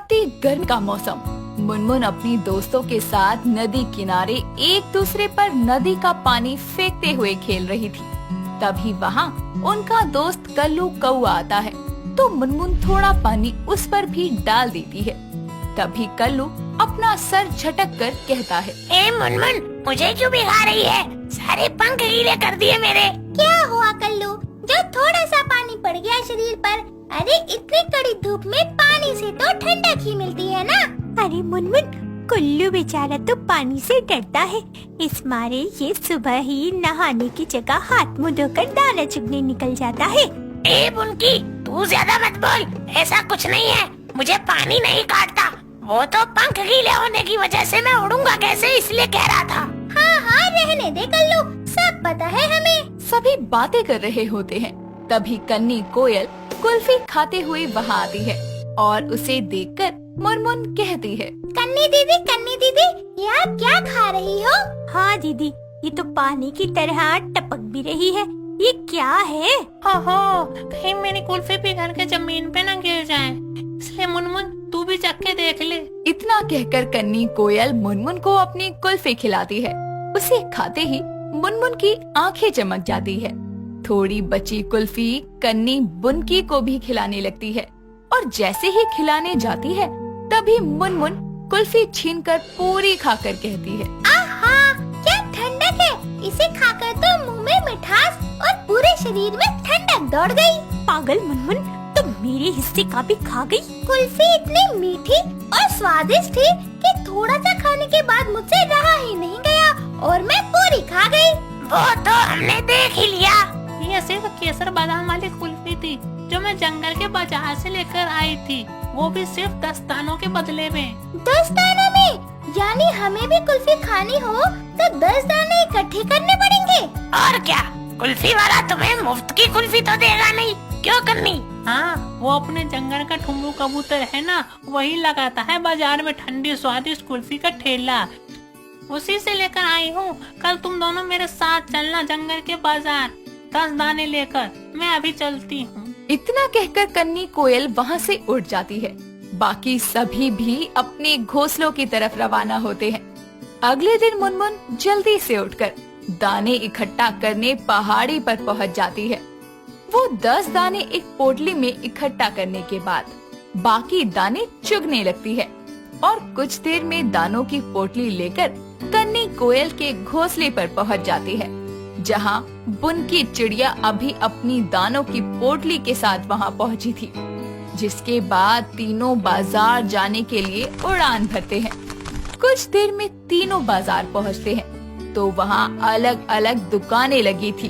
तपती गर्म का मौसम। मुनमुन अपनी दोस्तों के साथ नदी किनारे एक दूसरे पर नदी का पानी फेंकते हुए खेल रही थी। तभी वहाँ उनका दोस्त कल्लू कौआ आता है तो मुनमुन थोड़ा पानी उस पर भी डाल देती है। तभी कल्लू अपना सर झटक कर कहता है, ए मुनमुन, मुझे क्यों भिगा रही है? सारे पंख गीले कर दिए मेरे। क्या हुआ कल्लू, जो थोड़ा सा पानी पड़ गया शरीर पर? अरे इतनी कड़ी धूप में पानी से तो ठंडक ही मिलती है ना। अरे मुनमुन, कुल्लू बेचारा तो पानी से डरता है, इस मारे ये सुबह ही नहाने की जगह हाथ मुंह धोकर दाना चुगने निकल जाता है। ए बुनकी, तू ज्यादा मत बोल, ऐसा कुछ नहीं है। मुझे पानी नहीं काटता, वो तो पंख गीले होने की वजह से मैं उड़ूंगा कैसे इसलिए कह रहा था। हाँ हाँ रहने दे कल्लू, सब पता है हमें। सभी बातें कर रहे होते हैं। तभी कन्नी कोयल कुल्फी खाते हुए वहाँ आती है और उसे देखकर मुनमुन कहती है, कन्नी दीदी, ये आप क्या खा रही हो? हाँ दीदी, ये तो पानी की तरह टपक भी रही है, ये क्या है? ओहो, कहीं मेरी कुल्फी पिघल के जमीन पे न गिर जाए, इसलिए मुनमुन तू भी चख के देख ले। इतना कहकर कन्नी कोयल मुनमुन को अपनी कुल्फी खिलाती है। उसे खाते ही मुनमुन की आंखें चमक जाती है। थोड़ी बची कुल्फी कन्नी बुनकी को भी खिलाने लगती है और जैसे ही खिलाने जाती है तभी मुनमुन कुल्फी छीनकर पूरी खाकर कहती है, आहा, क्या ठंडक है! इसे खाकर तो मुंह में मिठास और पूरे शरीर में ठंडक दौड़ गई। पागल मुनमुन, तो मेरे हिस्से का भी खा गई। कुल्फी इतनी मीठी और स्वादिष्ट थी कि थोड़ा सा खाने के बाद मुझसे रहा ही नहीं गया और मैं पूरी खा गई। वो तो हमने देख ही लिया। ये सिर्फ केसर बादाम वाली कुल्फी थी जो मैं जंगल के बाजार से लेकर आई थी, वो भी सिर्फ 10 दानों के बदले में। 10 दानों में? यानी हमें भी कुल्फी खानी हो तो 10 दाने इकट्ठे करने पड़ेंगे। और क्या, कुल्फी वाला तुम्हें मुफ्त की कुल्फी तो देगा नहीं, क्यों कन्नी? हाँ, वो अपने जंगल का ठुमरू कबूतर है ना, वही लगाता है बाजार में ठंडी स्वादिष्ट कुल्फी का ठेला, उसी से लेकर आई हूँ। कल तुम दोनों मेरे साथ चलना जंगल के बाजार 10 दाने लेकर, मैं अभी चलती हूँ। इतना कहकर कन्नी कोयल वहाँ से उड़ जाती है। बाकी सभी भी अपने घोंसलों की तरफ रवाना होते हैं। अगले दिन मुनमुन जल्दी से उठकर दाने इकट्ठा करने पहाड़ी पर पहुँच जाती है। वो 10 दाने एक पोटली में इकट्ठा करने के बाद बाकी दाने चुगने लगती है और कुछ देर में दानों की पोटली लेकर कन्नी कोयल के घोंसले पर पहुँच जाती है, जहाँ बुनकी चिड़िया अभी अपनी दानों की पोटली के साथ वहाँ पहुँची थी। जिसके बाद तीनों बाजार जाने के लिए उड़ान भरते हैं। कुछ देर में तीनों बाजार पहुँचते हैं तो वहाँ अलग अलग दुकानें लगी थी।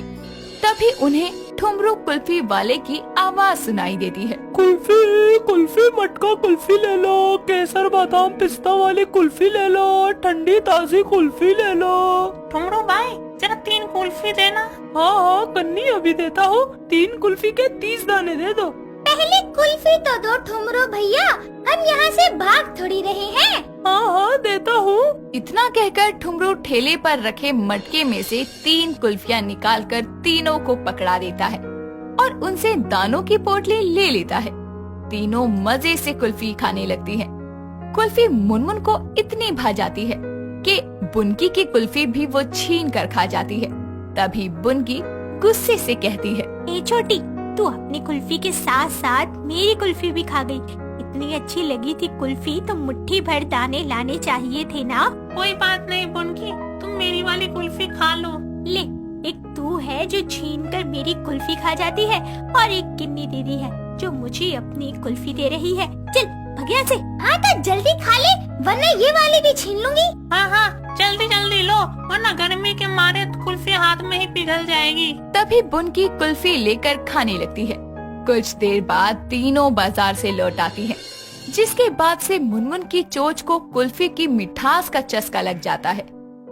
तभी उन्हें ठुमरू कुल्फी वाले की आवाज सुनाई देती है, कुल्फी मटका कुल्फी ले लो, केसर बादाम पिस्ता वाली कुल्फी ले लो, ठंडी ताजी कुल्फी ले लो। ठुमरू भाई, जरा 3 कुल्फी देना। हाँ कन्नी, अभी देता हूँ। 3 कुल्फी के 30 दाने दे दो। पहले कुल्फी तो दो ठुमरो भैया, हम यहाँ से भाग थोड़ी रहे हैं। हाँ देता हूँ। इतना कहकर ठुमरू ठेले पर रखे मटके में से 3 कुल्फियाँ निकालकर तीनों को पकड़ा देता है और उनसे दानों की पोटली ले लेता है। तीनों मजे से कुल्फी खाने लगती हैं। कुल्फी मुनमुन को इतनी भा जाती है कि बुनकी की कुल्फी भी वो छीन कर खा जाती है। तभी बुनकी गुस्से से कहती है, ए छोटी, तू अपनी कुल्फी के साथ साथ मेरी कुल्फी भी खा गई। इतनी अच्छी लगी थी कुल्फी तो मुट्ठी भर दाने लाने चाहिए थे ना। कोई बात नहीं बुनकी, तुम मेरी वाली कुल्फी खा लो। ले, एक तू है जो छीन कर मेरी कुल्फी खा जाती है और एक किन्नी दीदी है जो मुझे अपनी कुल्फी दे रही है। चल भाग यहाँ से। हाँ तो जल्दी खा ले, वरना ये वाली भी छीन लूंगी। हाँ हाँ, जल्दी जल्दी लो, वरना गर्मी के मारे कुल्फी हाथ में ही पिघल जाएगी। तभी बुनकी कुल्फी लेकर खाने लगती है। कुछ देर बाद तीनों बाजार से लौट आती हैं, जिसके बाद से मुनमुन की चोंच को कुल्फी की मिठास का चस्का लग जाता है।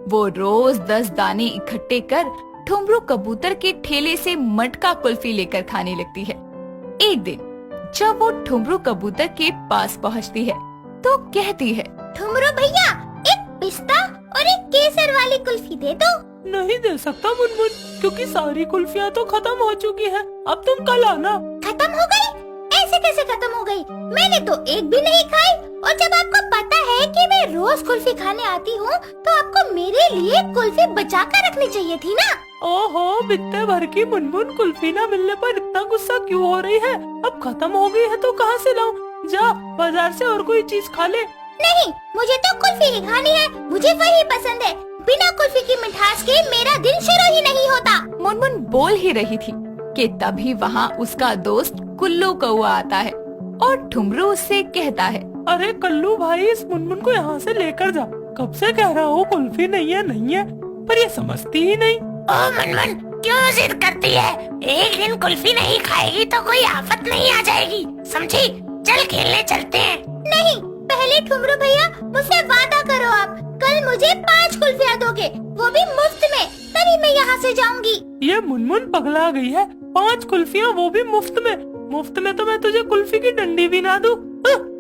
वो रोज 10 दाने इकट्ठे कर ठुमरू कबूतर के ठेले से मटका कुल्फी लेकर खाने लगती है। एक दिन जब वो ठुमरू कबूतर के पास पहुँचती है तो कहती है, ठुमरो भैया, एक पिस्ता और एक केसर वाली कुल्फी दे दो। नहीं दे सकता मुनमुन, क्योंकि सारी कुल्फियाँ तो खत्म हो चुकी है। अब तुम कल आना। खत्म हो गई? ऐसे कैसे खत्म हो गई? मैंने तो एक भी नहीं खाई और जब आपको पता है कि मैं रोज कुल्फी खाने आती हूँ, तो आपको मेरे लिए कुल्फी बचा कर रखनी चाहिए थी ना। ओहो, बित्ते भर की मुनमुन कुल्फी ना मिलने पर इतना गुस्सा क्यों हो रही है? अब खत्म हो गई है तो कहाँ से लाऊं? जा बाजार से और कोई चीज खा ले। नहीं, मुझे तो कुल्फी ही खानी है, मुझे वही पसंद है। बिना कुल्फी की मिठास के मेरा दिन शुरू ही नहीं होता। मुनमुन बोल ही रही थी कि तभी वहाँ उसका दोस्त कुल्लू कौआ आता है और ठुमरू उससे कहता है, अरे कल्लू भाई, इस मुनमुन को यहाँ से लेकर जा। कब से कह रहा हूँ कुल्फी नहीं है, पर ये समझती ही नहीं। ओ मुनमुन, क्यों जिद करती है? एक दिन कुल्फी नहीं खाएगी तो कोई आफत नहीं आ जाएगी, समझी? चल खेलने चलते हैं। नहीं, पहले ठुमरू भैया मुझसे वादा करो, आप कल मुझे 5 कुल्फियाँ दोगे, वो भी मुफ्त में, तभी मैं यहाँ से जाऊंगी। ये मुनमुन पगला गई है। 5 कुल्फियाँ, वो भी मुफ्त में? मुफ्त में तो मैं तुझे कुल्फी की डंडी भी ना दूं।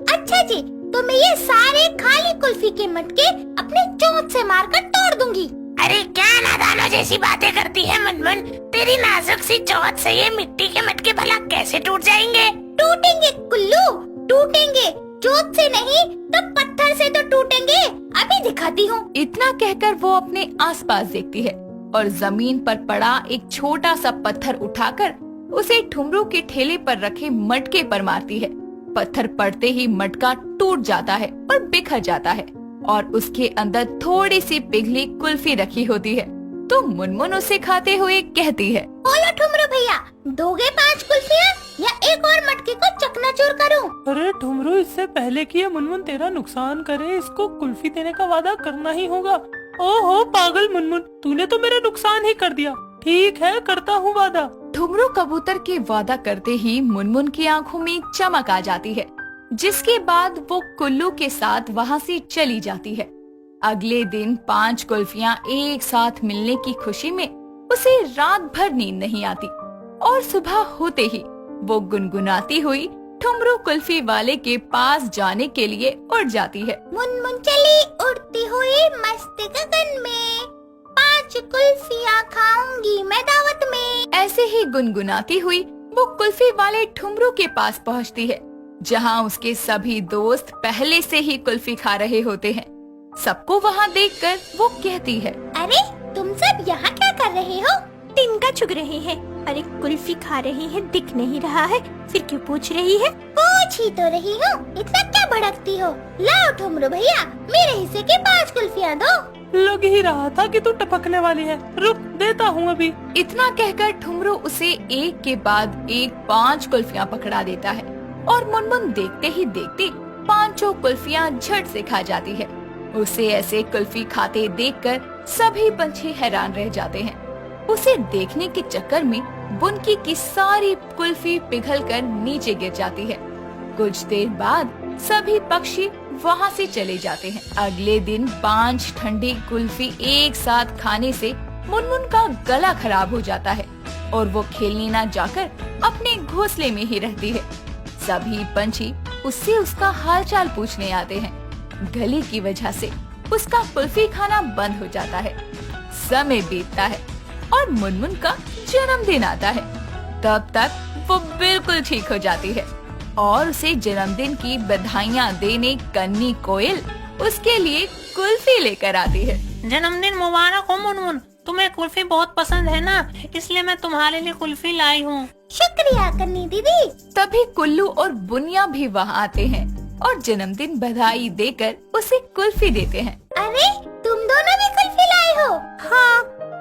अच्छा जी, तो मैं ये सारे खाली कुल्फी के मटके अपने चोंच से मारकर तोड़ दूंगी। अरे क्या नादानों जैसी बातें करती है मुनमुन? तेरी नाजुक सी चोंच से ये मिट्टी के मटके भला कैसे टूट जाएंगे? टूटेंगे कुल्लू, टूटेंगे। चोट से नहीं तो पत्थर से तो टूटेंगे, अभी दिखाती हूँ। इतना कहकर वो अपने आसपास देखती है और जमीन पर पड़ा एक छोटा सा पत्थर उठाकर उसे ठुमरू के ठेले पर रखे मटके पर मारती है। पत्थर पड़ते ही मटका टूट जाता है और बिखर जाता है और उसके अंदर थोड़ी सी पिघली कुल्फी रखी होती है। तो मुनमुन उसे खाते हुए कहती है, बोलो ठुमरू भैया, दोगे 5 कुल्फियाँ या एक और मटके को चकनाचूर करूँ? अरे ठुमरू, इससे पहले कि ये मुनमुन तेरा नुकसान करे, इसको कुल्फी देने का वादा करना ही होगा। ओहो पागल मुनमुन, तूने तो मेरा नुकसान ही कर दिया। ठीक है, करता हूँ वादा। ठुमरू कबूतर के वादा करते ही मुनमुन की आंखों में चमक आ जाती है, जिसके बाद वो कुल्लू के साथ वहाँ से चली जाती है। अगले दिन 5 कुल्फियाँ एक साथ मिलने की खुशी में उसे रात भर नींद नहीं आती और सुबह होते ही वो गुनगुनाती हुई ठुमरू कुल्फी वाले के पास जाने के लिए उड़ जाती है। मुनमुन चली उड़ती हुई मस्त गगन में, 5 कुल्फियाँ खाऊंगी मैं दावत में। ऐसे ही गुनगुनाती हुई वो कुल्फी वाले ठुमरू के पास पहुँचती है, जहाँ उसके सभी दोस्त पहले से ही कुल्फी खा रहे होते हैं। सबको वहाँ देखकर वो कहती है, अरे तुम सब यहाँ क्या कर रहे हो? तिनका चुग रहे हैं। अरे कुल्फी खा रहे हैं, दिख नहीं रहा है, फिर क्यों पूछ रही है? पूछ ही तो रही हूँ, इतना क्या भड़कती हो? लाओ ठुमरू भैया, मेरे हिस्से की 5 कुल्फियाँ दो। लग ही रहा था कि तू टपकने वाली है, रुक देता हूँ अभी। इतना कहकर ठुमरू उसे एक के बाद एक 5 कुल्फियाँ पकड़ा देता है और मुनमुन देखते ही देखते 5 कुल्फियाँ झट से खा जाती है। उसे ऐसे कुल्फी खाते देखकर सभी पंछी हैरान रह जाते हैं। उसे देखने के चक्कर में बुनकी की सारी कुल्फी पिघलकर नीचे गिर जाती है। कुछ देर बाद सभी पक्षी वहाँ से चले जाते हैं। अगले दिन 5 ठंडी कुल्फी एक साथ खाने से मुनमुन का गला खराब हो जाता है और वो खेलने न जाकर अपने घोंसले में ही रहती है। सभी पंछी उससे उसका हालचाल पूछने आते हैं। गले की वजह से उसका कुल्फी खाना बंद हो जाता है। समय बीतता है और मुनमुन का जन्मदिन आता है। तब तक वो बिल्कुल ठीक हो जाती है और उसे जन्मदिन की बधाइयाँ देने कन्नी कोयल उसके लिए कुल्फी लेकर आती है। जन्मदिन मुबारक हो मुनमुन, तुम्हें कुल्फी बहुत पसंद है ना, इसलिए मैं तुम्हारे लिए कुल्फी लाई हूँ। शुक्रिया कन्नी दीदी। तभी कुल्लू और बुनिया भी वहाँ आते हैं और जन्मदिन बधाई देकर उसे कुल्फी देते हैं। अरे तुम दोनों भी कुल्फी लाए हो? हाँ,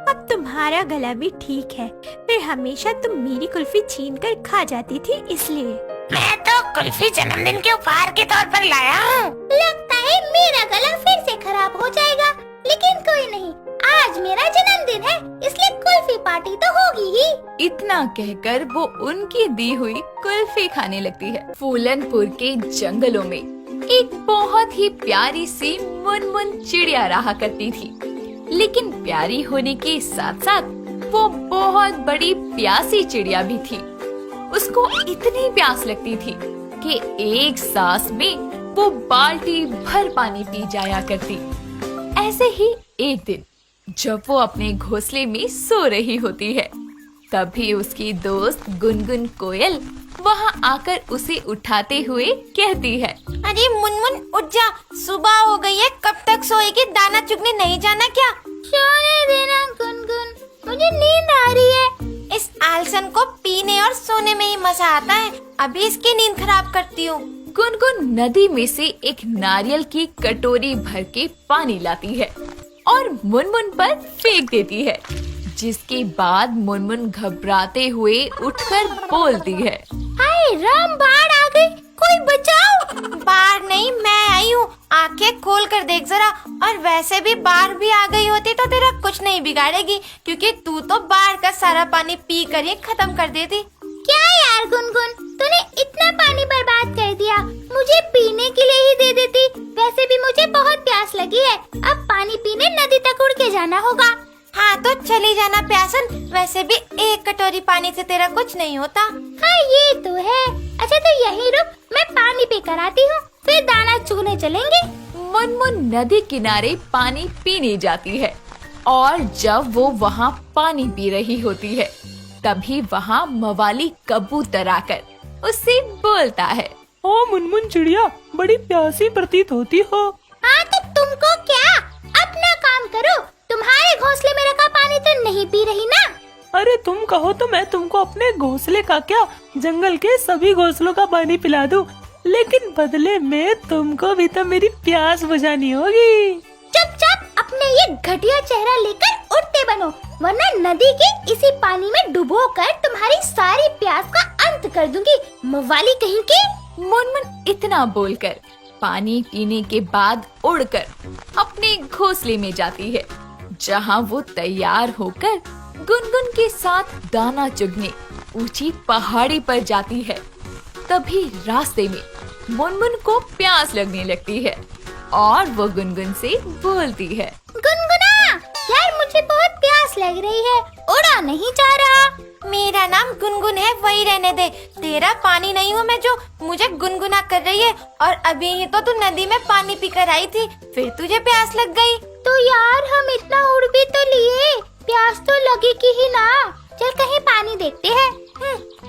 अब तुम्हारा गला भी ठीक है। फिर हमेशा तुम मेरी कुल्फी छीन कर खा जाती थी, इसलिए। मैं तो कुल्फी जन्मदिन के उपहार के तौर पर लाया हूँ। लगता है मेरा गला फिर से खराब हो जाएगा, लेकिन कोई नहीं, आज मेरा जन्मदिन है, इसलिए कुल्फी पार्टी तो होगी ही। इतना कहकर वो उनकी दी हुई कुल्फी खाने लगती है। फूलनपुर के जंगलों में एक बहुत ही प्यारी सी मुनमुन चिड़िया रहा करती थी, लेकिन प्यारी होने के साथ साथ वो बहुत बड़ी प्यासी चिड़िया भी थी। उसको इतनी प्यास लगती थी कि एक सांस में वो बाल्टी भर पानी पी जाया करती। ऐसे ही एक दिन जब वो अपने घोंसले में सो रही होती है, तभी उसकी दोस्त गुनगुन कोयल वहाँ आकर उसे उठाते हुए कहती है, अरे मुनमुन उठ जा, सुबह हो गई है, कब तक सोएगी? दाना चुगने नहीं जाना क्या? सोने देना गुनगुन, मुझे नींद आ रही है। इस आलसन को पीने और सोने में ही मजा आता है, अभी इसकी नींद खराब करती हूँ। गुनगुन नदी में से एक नारियल की कटोरी भर के पानी लाती है और मुनमुन पर फेंक देती है, जिसके बाद मुनमुन घबराते हुए उठकर बोलती है, हाय राम, बाढ़ आ गई, कोई बचाओ। बाढ़ नहीं, मैं आई हूँ, आंखें खोल कर देख जरा। और वैसे भी बाढ़ भी आ गई होती तो तेरा कुछ नहीं बिगाड़ेगी, क्योंकि तू तो बाढ़ का सारा पानी पी कर ही खत्म कर देती। क्या यार गुनगुन, तूने इतना पानी बर्बाद कर दिया, मुझे पीने के लिए ही दे देती। वैसे भी मुझे बहुत प्यास लगी है, अब पानी पीने नदी तक उड़ के जाना होगा। हाँ तो चली जाना प्यासन, वैसे भी एक कटोरी पानी से तेरा कुछ नहीं होता। हाँ ये तो है। अच्छा तो यही रुक, मैं पानी पी कर आती हूँ, फिर दाना चुगने चलेंगे। मुनमुन नदी किनारे पानी पीने जाती है और जब वो वहाँ पानी पी रही होती है, तभी वहाँ मवाली कबूतर आकर उससे बोलता है, ओ मुनमुन चिड़िया, बड़ी प्यासी प्रतीत होती हो। हाँ तो तुमको क्या, अपना काम करो, तुम्हारे घोंसले में रखा पानी तो नहीं पी रही ना। अरे तुम कहो तो मैं तुमको अपने घोंसले का क्या, जंगल के सभी घोंसलों का पानी पिला दूं, लेकिन बदले में तुमको भी तो मेरी प्यास बुझानी होगी। चुपचाप अपने ये घटिया चेहरा लेकर उड़ते बनो, वरना नदी के इसी पानी में डुबोकर तुम्हारी सारी प्यास का अंत कर दूंगी, मवाली कहीं की। मुनमुन इतना बोलकर पानी पीने के बाद उड़कर अपने घोंसले में जाती है, जहाँ वो तैयार होकर गुनगुन के साथ दाना चुगने ऊंची पहाड़ी पर जाती है। तभी रास्ते में मुनमुन को प्यास लगने लगती है और वो गुनगुन से बोलती है, गुनगुना यार, मुझे बहुत प्यास लग रही है, उड़ा नहीं जा रहा। मेरा नाम गुनगुन है, वही रहने दे, तेरा पानी नहीं हूँ मैं जो मुझे गुनगुना कर रही है। और अभी ही तो तू नदी में पानी पीकर आई थी, फिर तुझे प्यास लग गई। तो यार हम इतना उड़ भी तो लिए, प्यास तो लगेगी ही ना। चल कहीं पानी देखते हैं।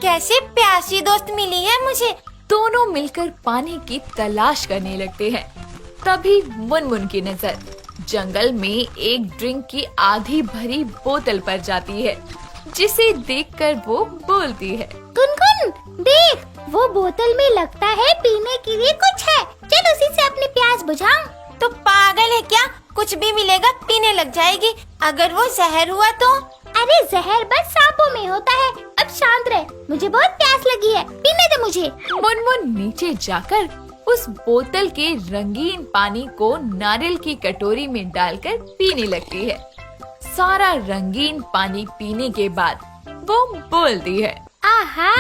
कैसे प्यासी दोस्त मिली है मुझे। दोनों मिलकर पानी की तलाश करने लगते हैं। तभी मुनमुन की नजर जंगल में एक ड्रिंक की आधी भरी बोतल पर जाती है, जिसे देखकर वो बोलती है, गुनगुन देख, वो बोतल में लगता है पीने के लिए कुछ है, चल उसी से अपनी प्यास बुझाऊं। तो पागल है क्या, कुछ भी मिलेगा पीने लग जाएगी, अगर वो जहर हुआ तो। अरे जहर बस सांपों में होता है, अब शांत रह, मुझे बहुत प्यास लगी है, पीने दे मुझे। मुनमुन नीचे जाकर उस बोतल के रंगीन पानी को नारियल की कटोरी में डालकर पीने लगती है। सारा रंगीन पानी पीने के बाद वो बोलती है, आहा,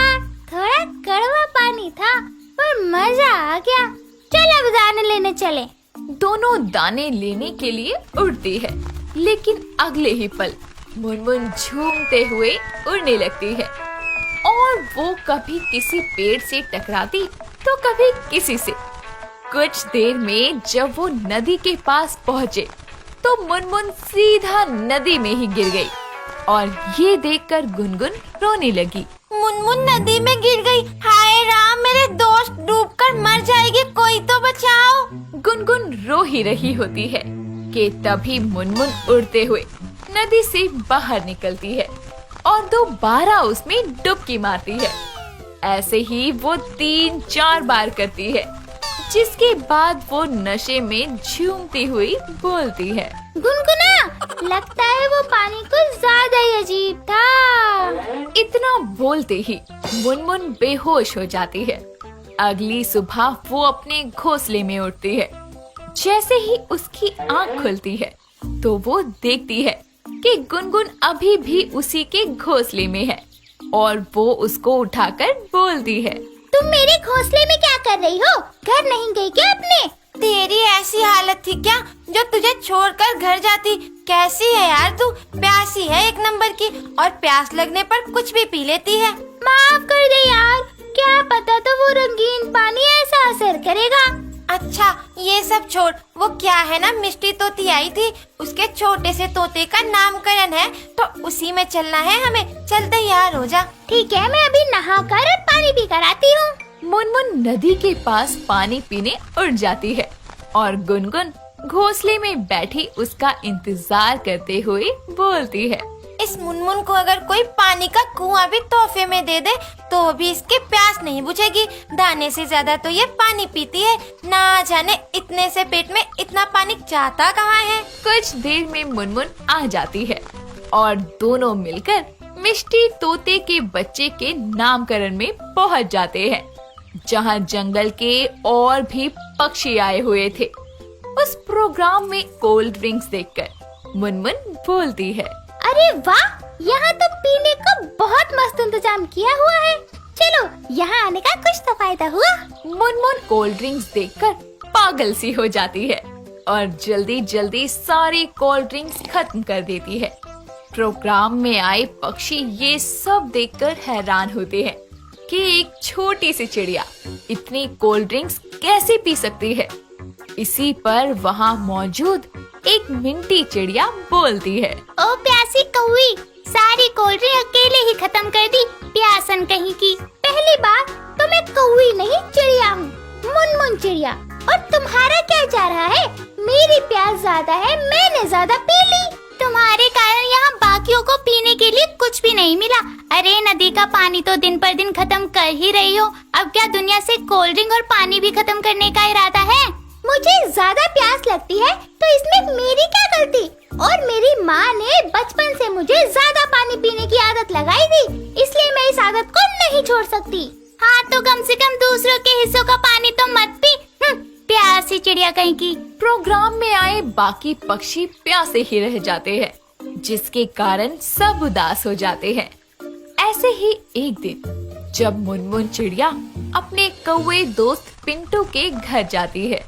थोड़ा कड़वा पानी था पर मजा आ गया, चल अब दाने लेने चले। दोनों दाने लेने के लिए उड़ती है, लेकिन अगले ही पल मुनमुन झूमते हुए उड़ने लगती है और वो कभी किसी पेड़ से टकराती तो कभी किसी से। कुछ देर में जब वो नदी के पास पहुँचे तो मुनमुन सीधा नदी में ही गिर गई और ये देखकर गुनगुन रोने लगी। मुनमुन नदी में गिर गई, हाय राम, मेरे दोस्त डूबकर मर जाएगी, कोई तो बचाओ। गुनगुन रो ही रही होती है कि तभी मुनमुन उड़ते हुए नदी से बाहर निकलती है और दोबारा उसमें डुबकी मारती है। ऐसे ही वो 3-4 बार करती है, जिसके बाद वो नशे में झूमती हुई बोलती है, गुनगुना, लगता है वो पानी कुछ ज्यादा ही अजीब था। इतना बोलते ही मुनमुन बेहोश हो जाती है। अगली सुबह वो अपने घोंसले में उठती है। जैसे ही उसकी आँख खुलती है तो वो देखती है कि गुनगुन अभी भी उसी के घोंसले में है और वो उसको उठाकर बोलती है, तुम मेरे घोंसले में क्या कर रही हो, घर नहीं गई क्या अपने? तेरी ऐसी हालत थी क्या जो तुझे छोड़कर घर जाती? कैसी है यार तू, प्यासी है एक नंबर की, और प्यास लगने पर कुछ भी पी लेती है। माफ कर दे यार, क्या पता तो वो रंगीन पानी ऐसा असर करेगा। अच्छा ये सब छोड़, वो क्या है ना, मिष्टी तोती आई थी, उसके छोटे से तोते का नामकरण है, तो उसी में चलना है हमें। चल तैयार हो जा। ठीक है, मैं अभी नहाकर और पानी पी कर आती हूँ। मुनमुन नदी के पास पानी पीने उड़ जाती है और गुनगुन घोंसले में बैठी उसका इंतजार करते हुए बोलती है, इस मुनमुन को अगर कोई पानी का कुआं भी तोहफे में दे दे तो भी इसके प्यास नहीं बुझेगी। दाने से ज्यादा तो ये पानी पीती है, ना जाने इतने से पेट में इतना पानी जाता कहाँ है। कुछ देर में मुनमुन आ जाती है और दोनों मिलकर मिष्टी तोते के बच्चे के नामकरण में पहुंच जाते हैं, जहां जंगल के और भी पक्षी आए हुए थे। उस प्रोग्राम में कोल्ड ड्रिंक्स देखकर मुनमुन बोलती है, अरे वाह, यहाँ तो पीने का बहुत मस्त इंतजाम किया हुआ है। चलो, यहाँ आने का कुछ तो फायदा हुआ। मुनमुन कोल्ड ड्रिंक्स देखकर पागल सी हो जाती है और जल्दी जल्दी सारी कोल्ड ड्रिंक्स खत्म कर देती है। प्रोग्राम में आए पक्षी ये सब देखकर हैरान होते हैं कि एक छोटी सी चिड़िया इतनी कोल्ड ड्रिंक्स कैसे पी सकती है। इसी पर वहाँ मौजूद एक मिंटी चिड़िया बोलती है, ओ प्यासी कौवी, सारी कोल्ड ड्रिंक अकेले ही खत्म कर दी, प्यासन कहीं की। पहली बार तो मैं कौवी नहीं चिड़िया हूँ, मुनमुन चिड़िया। और तुम्हारा क्या जा रहा है? मेरी प्यास ज्यादा है, मैंने ज्यादा पी ली। तुम्हारे कारण यहाँ बाकियों को पीने के लिए कुछ भी नहीं मिला। अरे नदी का पानी तो दिन पर दिन खत्म कर ही रही हो, अब क्या दुनिया से कोल्ड ड्रिंक और पानी भी खत्म करने का इरादा है? मुझे ज्यादा प्यास लगती है तो इसमें मेरी क्या गलती? और मेरी माँ ने बचपन से मुझे ज्यादा पानी पीने की आदत लगाई थी, इसलिए मैं इस आदत को नहीं छोड़ सकती। हाँ तो कम से कम दूसरों के हिस्सों का पानी तो मत पी, प्यासी चिड़िया कहीं की। प्रोग्राम में आए बाकी पक्षी प्यासे ही रह जाते हैं, जिसके कारण सब उदास हो जाते हैं। ऐसे ही एक दिन जब मुनमुन चिड़िया अपने कौवे दोस्त पिंटू के घर जाती है,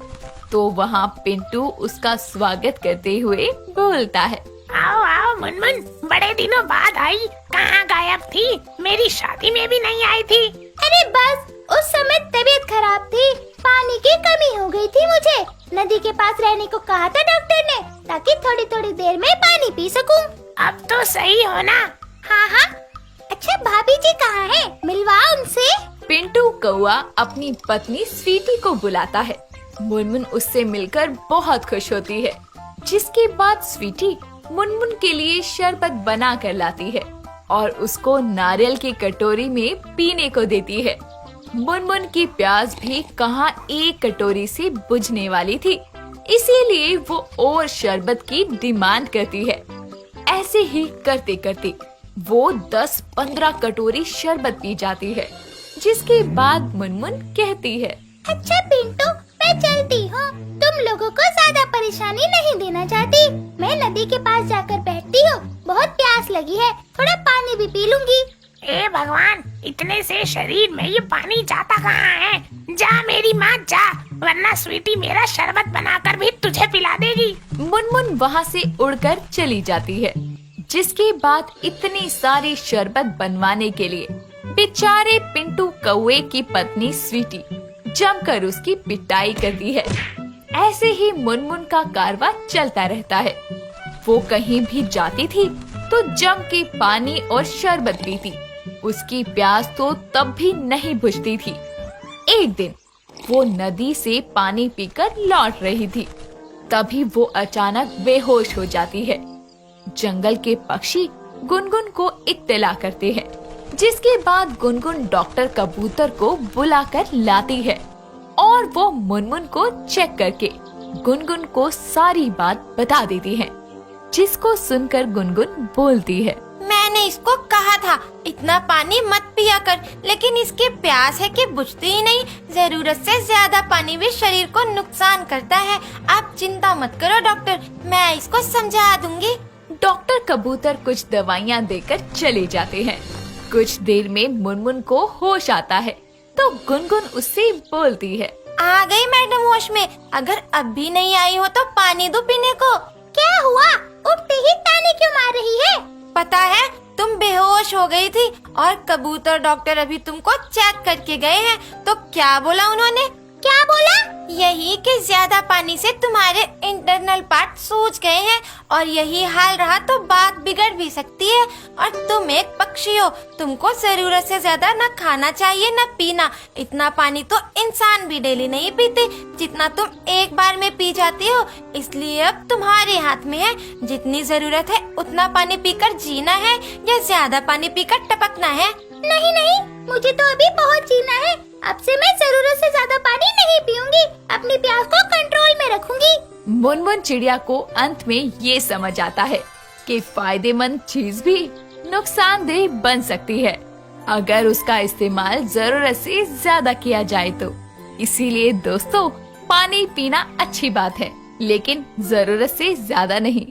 तो वहाँ पिंटू उसका स्वागत करते हुए बोलता है, आओ आओ मुनमुन, बड़े दिनों बाद आई, कहाँ गायब थी? मेरी शादी में भी नहीं आई थी। अरे बस, उस समय तबीयत खराब थी, पानी की कमी हो गई थी मुझे। नदी के पास रहने को कहा था डॉक्टर ने, ताकि थोड़ी थोड़ी देर में पानी पी सकूं। अब तो सही हो ना? हाँ हाँ। अच्छा भाभी जी कहाँ हैं? मिलवाओ उनसे। पिंटू कौआ अपनी पत्नी स्वीटी को बुलाता है। मुनमुन उससे मिलकर बहुत खुश होती है, जिसके बाद स्वीटी मुनमुन के लिए शरबत बना कर लाती है और उसको नारियल की कटोरी में पीने को देती है। मुनमुन की प्यास भी कहाँ एक कटोरी से बुझने वाली थी, इसीलिए वो और शरबत की डिमांड करती है। ऐसे ही करते करते वो 10-15 कटोरी शरबत पी जाती है, जिसके बाद मुनमुन कहती है, अच्छा पिंटू, मैं चलती हूँ, तुम लोगों को ज्यादा परेशानी नहीं देना चाहती। मैं नदी के पास जाकर बैठती हूँ, बहुत प्यास लगी है, थोड़ा पानी भी पी लूंगी। ए भगवान, इतने से शरीर में ये पानी जाता कहाँ है? जा मेरी माँ जा, वरना स्वीटी मेरा शरबत बनाकर भी तुझे पिला देगी। मुनमुन वहाँ से उड़कर चली जाती है, जिसके बाद इतनी सारी शरबत बनवाने के लिए बेचारे पिंटू कौवे की पत्नी स्वीटी जमकर उसकी पिटाई करती है। ऐसे ही मुनमुन का कारवां चलता रहता है। वो कहीं भी जाती थी तो जम के पानी और शरबत पीती। उसकी प्यास तो तब भी नहीं बुझती थी। एक दिन वो नदी से पानी पीकर लौट रही थी, तभी वो अचानक बेहोश हो जाती है। जंगल के पक्षी गुनगुन को इत्तला करते हैं, जिसके बाद गुनगुन डॉक्टर कबूतर को बुलाकर लाती है और वो मुनमुन को चेक करके गुनगुन को सारी बात बता देती है, जिसको सुनकर गुनगुन बोलती है, मैंने इसको कहा था इतना पानी मत पिया कर, लेकिन इसके प्यास है कि बुझती ही नहीं। जरूरत से ज्यादा पानी भी शरीर को नुकसान करता है। आप चिंता मत करो डॉक्टर, मैं इसको समझा दूंगी। डॉक्टर कबूतर कुछ दवाइयाँ देकर चले जाते हैं। कुछ देर में मुनमुन को होश आता है तो गुनगुन उससे बोलती है, आ गई मैडम होश में, अगर अब भी नहीं आई हो तो पानी दो पीने को। क्या हुआ? उठते ही ताने क्यों मार रही है? पता है तुम बेहोश हो गई थी और कबूतर डॉक्टर अभी तुमको चेक करके गए हैं। तो क्या बोला उन्होंने? क्या बोला? यही कि ज्यादा पानी से तुम्हारे इंटरनल पार्ट सूज गए हैं और यही हाल रहा तो बात बिगड़ भी सकती है। और तुम एक पक्षी हो, तुमको जरूरत से ज्यादा न खाना चाहिए न पीना। इतना पानी तो इंसान भी डेली नहीं पीते जितना तुम एक बार में पी जाती हो। इसलिए अब तुम्हारे हाथ में है, जितनी जरूरत है उतना पानी पीकर जीना है या ज्यादा पानी पीकर टपकना है। नहीं नहीं, मुझे तो अभी बहुत जीना है। अब से मैं जरूरत से ज्यादा पानी नहीं पीऊंगी, अपनी प्यास को कंट्रोल में रखूंगी। मुनमुन चिड़िया को अंत में ये समझ आता है कि फायदेमंद चीज भी नुकसानदेह बन सकती है अगर उसका इस्तेमाल जरूरत से ज्यादा किया जाए तो। इसीलिए दोस्तों, पानी पीना अच्छी बात है, लेकिन जरूरत से ज्यादा नहीं।